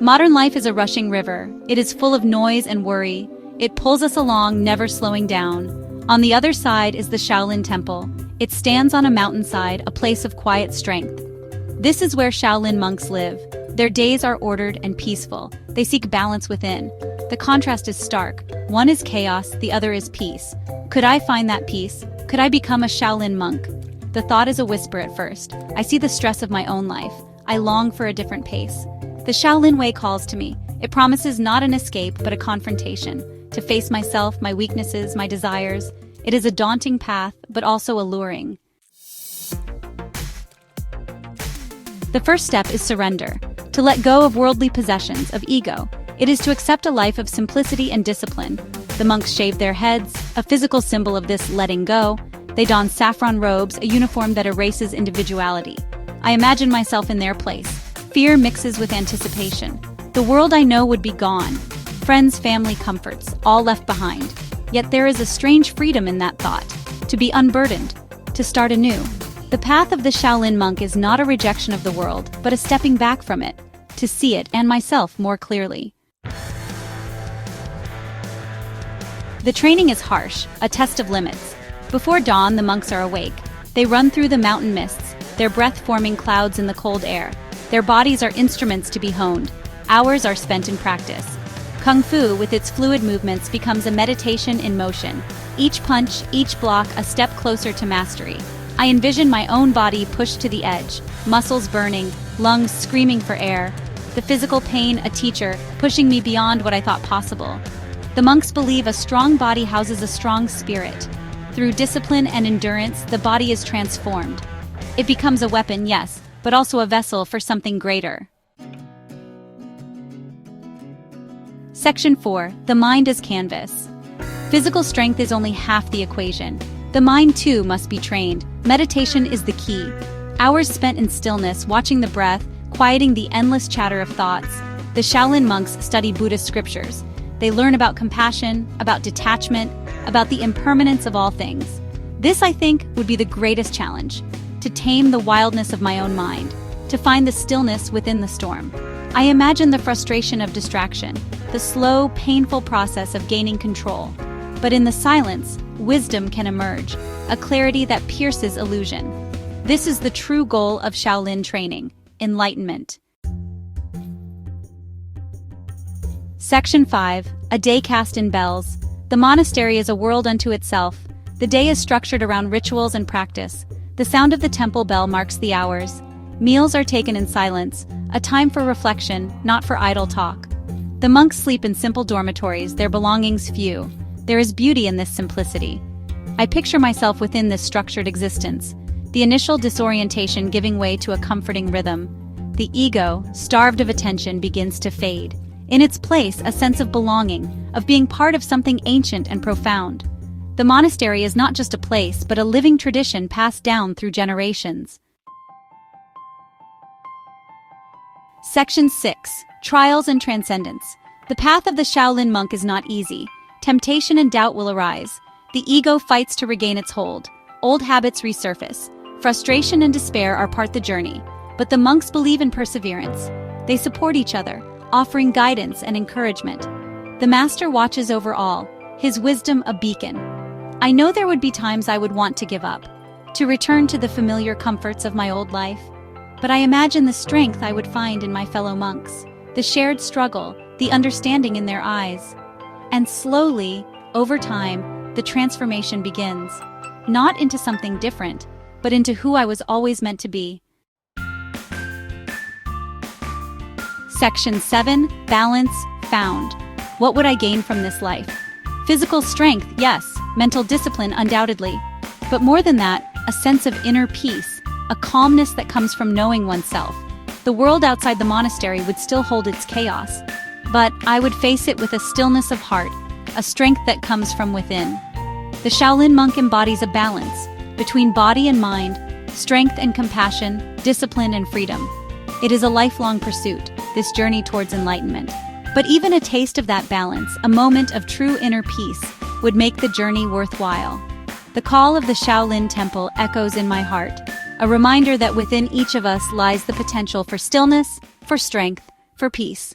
Modern life is a rushing river. It is full of noise and worry. It pulls us along, never slowing down. On the other side is the Shaolin Temple. It stands on a mountainside, a place of quiet strength. This is where Shaolin monks live. Their days are ordered and peaceful. They seek balance within. The contrast is stark. One is chaos, the other is peace. Could I find that peace? Could I become a Shaolin monk? The thought is a whisper at first. I see the stress of my own life. I long for a different pace. The Shaolin way calls to me. It promises not an escape, but a confrontation. To face myself, my weaknesses, my desires. It is a daunting path, but also alluring. The first step is surrender. To let go of worldly possessions, of ego. It is to accept a life of simplicity and discipline. The monks shave their heads, a physical symbol of this letting go. They don saffron robes, a uniform that erases individuality. I imagine myself in their place. Fear mixes with anticipation. The world I know would be gone. Friends, family, comforts, all left behind. Yet there is a strange freedom in that thought. To be unburdened. To start anew. The path of the Shaolin monk is not a rejection of the world, but a stepping back from it. To see it and myself more clearly. The training is harsh, a test of limits. Before dawn, the monks are awake. They run through the mountain mists, their breath forming clouds in the cold air. Their bodies are instruments to be honed. Hours are spent in practice. Kung Fu, with its fluid movements, becomes a meditation in motion. Each punch, each block, a step closer to mastery. I envision my own body pushed to the edge, muscles burning, lungs screaming for air. The physical pain, a teacher, pushing me beyond what I thought possible. The monks believe a strong body houses a strong spirit. Through discipline and endurance, the body is transformed. It becomes a weapon, yes, but also a vessel for something greater. Section 4. The mind as canvas. Physical strength is only half the equation. The mind, too, must be trained. Meditation is the key. Hours spent in stillness, watching the breath, quieting the endless chatter of thoughts. The Shaolin monks study Buddhist scriptures. They learn about compassion, about detachment, about the impermanence of all things. This, I think, would be the greatest challenge. To tame the wildness of my own mind. To find the stillness within the storm. I imagine the frustration of distraction, the slow, painful process of gaining control. But in the silence, wisdom can emerge, a clarity that pierces illusion. This is the true goal of Shaolin training, enlightenment. Section 5. A day cast in bells. The monastery is a world unto itself. The day is structured around rituals and practice. The sound of the temple bell marks the hours. Meals are taken in silence, a time for reflection, not for idle talk. The monks sleep in simple dormitories, their belongings few. There is beauty in this simplicity. I picture myself within this structured existence, the initial disorientation giving way to a comforting rhythm. The ego, starved of attention, begins to fade. In its place, a sense of belonging, of being part of something ancient and profound. The monastery is not just a place, but a living tradition passed down through generations. Section 6. Trials and Transcendence. The path of the Shaolin monk is not easy. Temptation and doubt will arise. The ego fights to regain its hold. Old habits resurface. Frustration and despair are part the journey. But the monks believe in perseverance. They support each other, offering guidance and encouragement. The master watches over all, his wisdom a beacon. I know there would be times I would want to give up, to return to the familiar comforts of my old life. But I imagine the strength I would find in my fellow monks, the shared struggle, the understanding in their eyes. And slowly, over time, the transformation begins. Not into something different, but into who I was always meant to be. Section 7. Balance found. What would I gain from this life? Physical strength, yes. Mental discipline, undoubtedly. But more than that, a sense of inner peace, a calmness that comes from knowing oneself. The world outside the monastery would still hold its chaos, but I would face it with a stillness of heart, a strength that comes from within. The Shaolin monk embodies a balance between body and mind, strength and compassion, discipline and freedom. It is a lifelong pursuit, this journey towards enlightenment. But even a taste of that balance, a moment of true inner peace, would make the journey worthwhile. The call of the Shaolin Temple echoes in my heart, a reminder that within each of us lies the potential for stillness, for strength, for peace.